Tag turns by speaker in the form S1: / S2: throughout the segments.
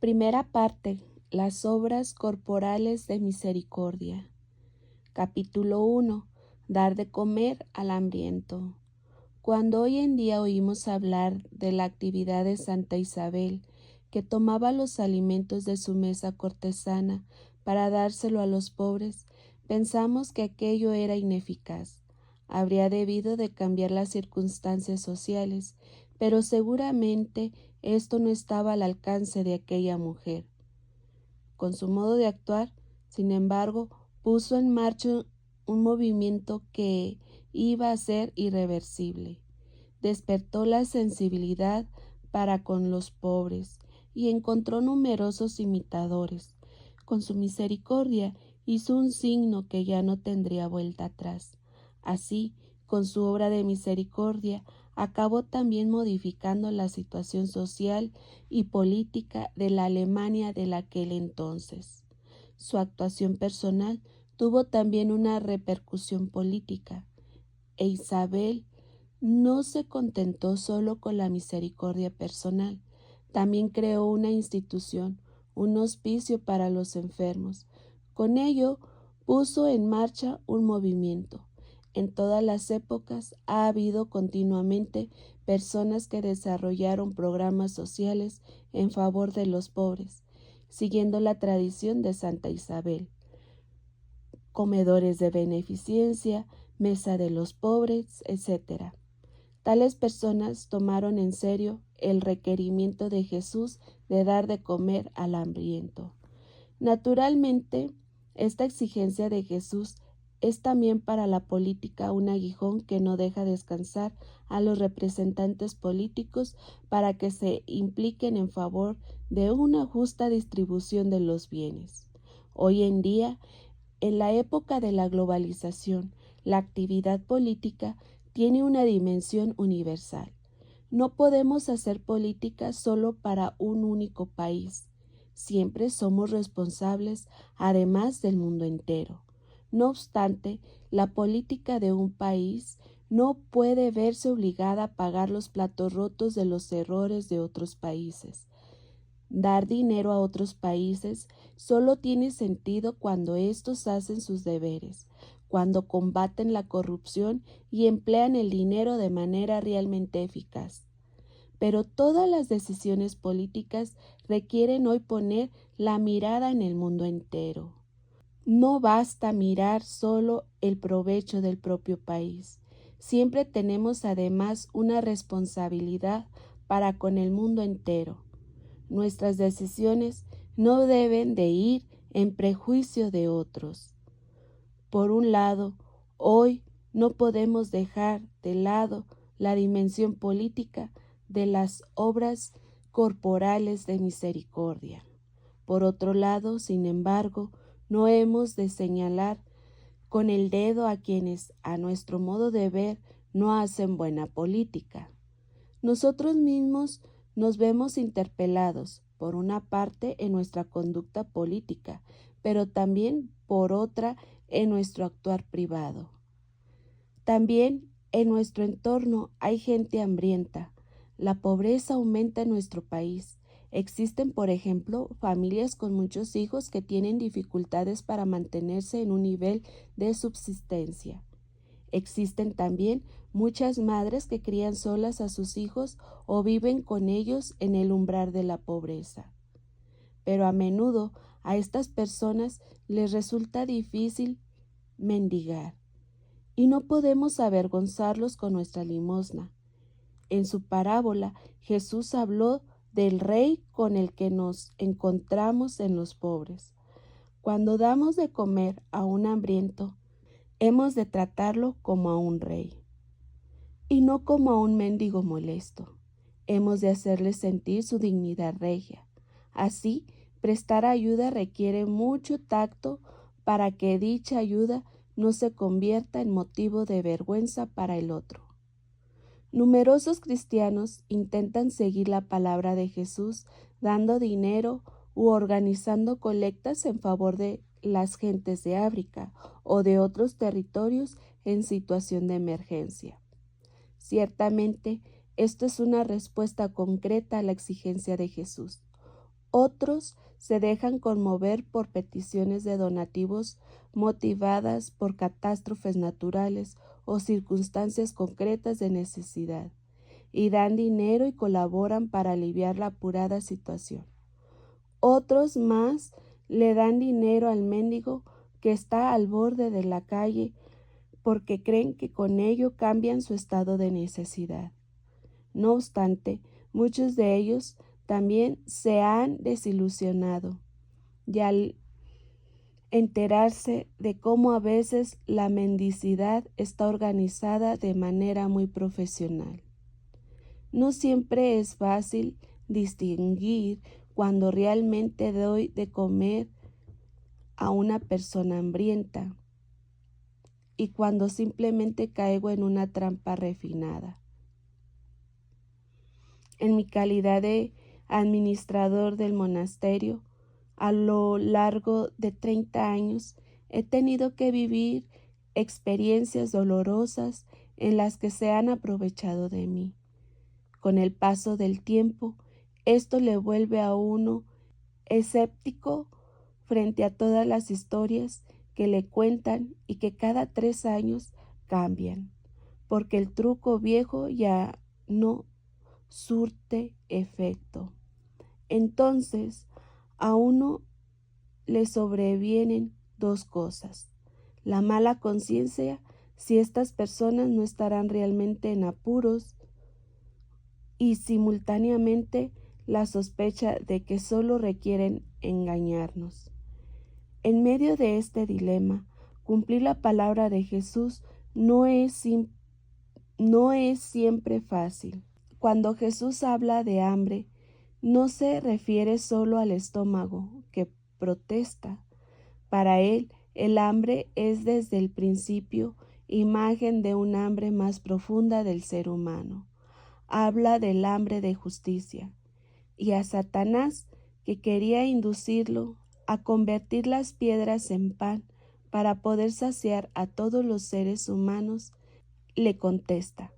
S1: Primera parte. Las obras corporales de misericordia. Capítulo 1. Dar de comer al hambriento. Cuando hoy en día oímos hablar de la actividad de Santa Isabel, que tomaba los alimentos de su mesa cortesana para dárselo a los pobres, pensamos que aquello era ineficaz. Habría debido de cambiar las circunstancias sociales, pero seguramente esto no estaba al alcance de aquella mujer. Con su modo de actuar, sin embargo, puso en marcha un movimiento que iba a ser irreversible. Despertó la sensibilidad para con los pobres y encontró numerosos imitadores. Con su misericordia hizo un signo que ya no tendría vuelta atrás. Así, con su obra de misericordia, acabó también modificando la situación social y política de la Alemania de aquel entonces. Su actuación personal tuvo también una repercusión política, e Isabel no se contentó solo con la misericordia personal, también creó una institución, un hospicio para los enfermos. Con ello puso en marcha un movimiento. En todas las épocas ha habido continuamente personas que desarrollaron programas sociales en favor de los pobres, siguiendo la tradición de Santa Isabel. Comedores de beneficencia, mesa de los pobres, etc. Tales personas tomaron en serio el requerimiento de Jesús de dar de comer al hambriento. Naturalmente, esta exigencia de Jesús es también para la política un aguijón que no deja descansar a los representantes políticos para que se impliquen en favor de una justa distribución de los bienes. Hoy en día, en la época de la globalización, la actividad política tiene una dimensión universal. No podemos hacer política solo para un único país. Siempre somos responsables, además del mundo entero. No obstante, la política de un país no puede verse obligada a pagar los platos rotos de los errores de otros países. Dar dinero a otros países solo tiene sentido cuando éstos hacen sus deberes, cuando combaten la corrupción y emplean el dinero de manera realmente eficaz. Pero todas las decisiones políticas requieren hoy poner la mirada en el mundo entero. No basta mirar solo el provecho del propio país. Siempre tenemos además una responsabilidad para con el mundo entero. Nuestras decisiones no deben de ir en prejuicio de otros. Por un lado, hoy no podemos dejar de lado la dimensión política de las obras corporales de misericordia. Por otro lado, sin embargo, no hemos de señalar con el dedo a quienes, a nuestro modo de ver, no hacen buena política. Nosotros mismos nos vemos interpelados, por una parte, en nuestra conducta política, pero también, por otra, en nuestro actuar privado. También en nuestro entorno hay gente hambrienta. La pobreza aumenta en nuestro país. Existen, por ejemplo, familias con muchos hijos que tienen dificultades para mantenerse en un nivel de subsistencia. Existen también muchas madres que crían solas a sus hijos o viven con ellos en el umbral de la pobreza. Pero a menudo a estas personas les resulta difícil mendigar y no podemos avergonzarlos con nuestra limosna. En su parábola, Jesús habló del rey con el que nos encontramos en los pobres. Cuando damos de comer a un hambriento, hemos de tratarlo como a un rey y no como a un mendigo molesto. Hemos de hacerle sentir su dignidad regia. Así, prestar ayuda requiere mucho tacto para que dicha ayuda no se convierta en motivo de vergüenza para el otro. Numerosos cristianos intentan seguir la palabra de Jesús dando dinero u organizando colectas en favor de las gentes de África o de otros territorios en situación de emergencia. Ciertamente, esto es una respuesta concreta a la exigencia de Jesús. Otros se dejan conmover por peticiones de donativos motivadas por catástrofes naturales o circunstancias concretas de necesidad, y dan dinero y colaboran para aliviar la apurada situación. Otros más le dan dinero al mendigo que está al borde de la calle porque creen que con ello cambian su estado de necesidad. No obstante, muchos de ellos también se han desilusionado y al enterarse de cómo a veces la mendicidad está organizada de manera muy profesional. No siempre es fácil distinguir cuando realmente doy de comer a una persona hambrienta y cuando simplemente caigo en una trampa refinada. En mi calidad de administrador del monasterio, a lo largo de 30 años, he tenido que vivir experiencias dolorosas en las que se han aprovechado de mí. Con el paso del tiempo, esto le vuelve a uno escéptico frente a todas las historias que le cuentan y que cada 3 años cambian, porque el truco viejo ya no surte efecto. Entonces, a uno le sobrevienen dos cosas: la mala conciencia, si estas personas no estarán realmente en apuros, y simultáneamente la sospecha de que solo requieren engañarnos. En medio de este dilema, cumplir la palabra de Jesús no es siempre fácil. Cuando Jesús habla de hambre, no se refiere solo al estómago que protesta. Para él, el hambre es desde el principio imagen de un hambre más profunda del ser humano. Habla del hambre de justicia, y a Satanás, que quería inducirlo a convertir las piedras en pan para poder saciar a todos los seres humanos, le contesta: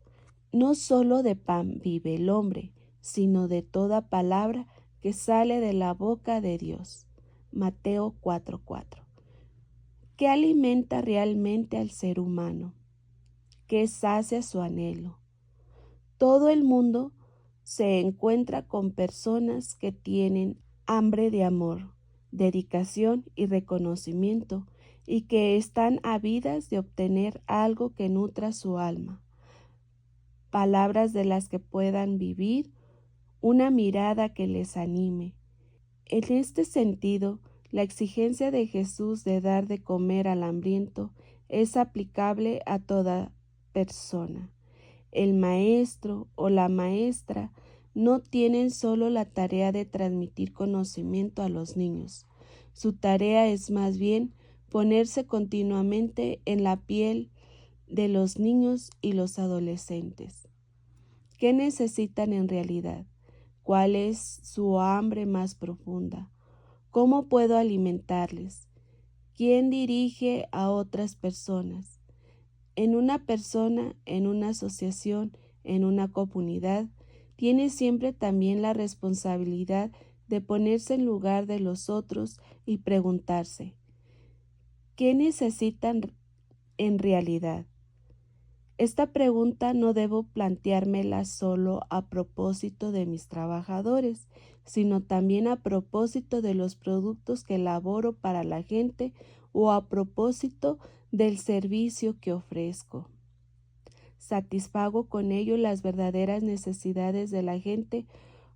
S1: no solo de pan vive el hombre, sino de toda palabra que sale de la boca de Dios. Mateo 4:4. ¿Qué alimenta realmente al ser humano? ¿Qué sacia su anhelo? Todo el mundo se encuentra con personas que tienen hambre de amor, dedicación y reconocimiento, y que están ávidas de obtener algo que nutra su alma, palabras de las que puedan vivir, una mirada que les anime. En este sentido, la exigencia de Jesús de dar de comer al hambriento es aplicable a toda persona. El maestro o la maestra no tienen solo la tarea de transmitir conocimiento a los niños. Su tarea es más bien ponerse continuamente en la piel de los niños y los adolescentes. ¿Qué necesitan en realidad? ¿Cuál es su hambre más profunda? ¿Cómo puedo alimentarles? ¿Quién dirige a otras personas? En una persona, en una asociación, en una comunidad, tiene siempre también la responsabilidad de ponerse en lugar de los otros y preguntarse: ¿qué necesitan en realidad? Esta pregunta no debo planteármela solo a propósito de mis trabajadores, sino también a propósito de los productos que elaboro para la gente o a propósito del servicio que ofrezco. ¿Satisfago con ello las verdaderas necesidades de la gente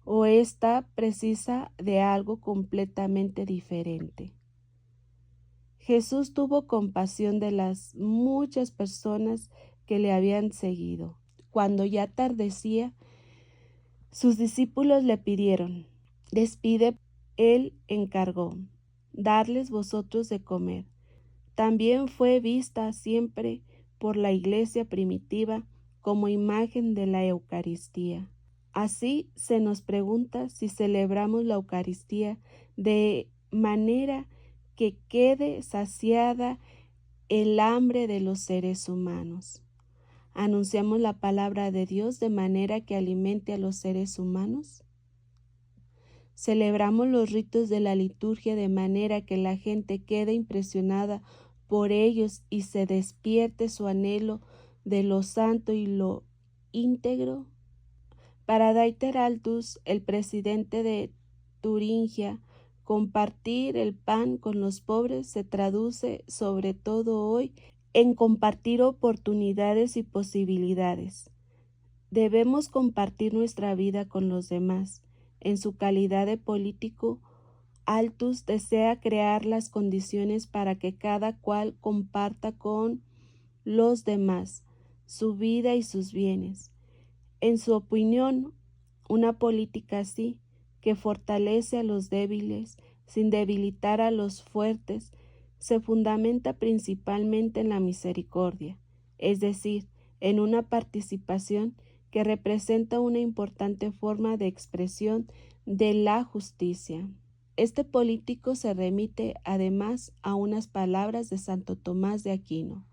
S1: o ésta precisa de algo completamente diferente? Jesús tuvo compasión de las muchas personas que le habían seguido. Cuando ya atardecía, sus discípulos le pidieron: despide. Él encargó: darles vosotros de comer. También fue vista siempre por la iglesia primitiva como imagen de la Eucaristía. Así se nos pregunta si celebramos la Eucaristía de manera que quede saciada el hambre de los seres humanos. ¿Anunciamos la palabra de Dios de manera que alimente a los seres humanos? Celebramos los ritos de la liturgia de manera que la gente quede impresionada por ellos y se despierte su anhelo de lo santo y lo íntegro. Para Dieter Althaus, el presidente de Turingia, compartir el pan con los pobres se traduce, sobre todo hoy, en compartir oportunidades y posibilidades. Debemos compartir nuestra vida con los demás. En su calidad de político, Althaus desea crear las condiciones para que cada cual comparta con los demás su vida y sus bienes. En su opinión, una política así, que fortalece a los débiles sin debilitar a los fuertes, se fundamenta principalmente en la misericordia, es decir, en una participación que representa una importante forma de expresión de la justicia. Este político se remite además a unas palabras de Santo Tomás de Aquino: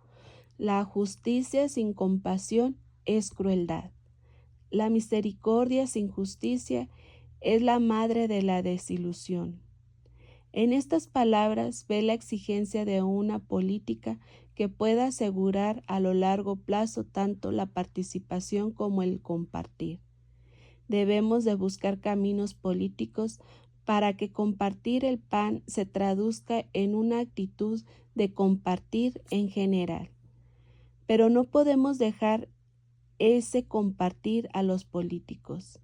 S1: la justicia sin compasión es crueldad. La misericordia sin justicia es la madre de la desilusión. En estas palabras ve la exigencia de una política que pueda asegurar a lo largo plazo tanto la participación como el compartir. Debemos de buscar caminos políticos para que compartir el pan se traduzca en una actitud de compartir en general. Pero no podemos dejar ese compartir a los políticos.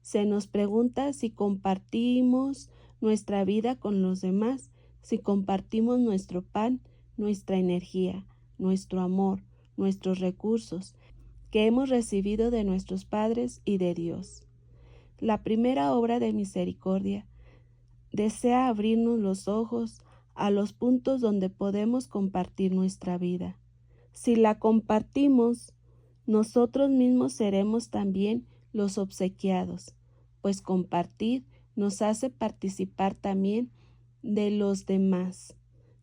S1: Se nos pregunta si compartimos nuestra vida con los demás, si compartimos nuestro pan, nuestra energía, nuestro amor, nuestros recursos que hemos recibido de nuestros padres y de Dios. La primera obra de misericordia desea abrirnos los ojos a los puntos donde podemos compartir nuestra vida. Si la compartimos, nosotros mismos seremos también los obsequiados, pues compartir nos hace participar también de los demás,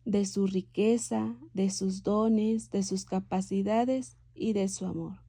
S1: de su riqueza, de sus dones, de sus capacidades y de su amor.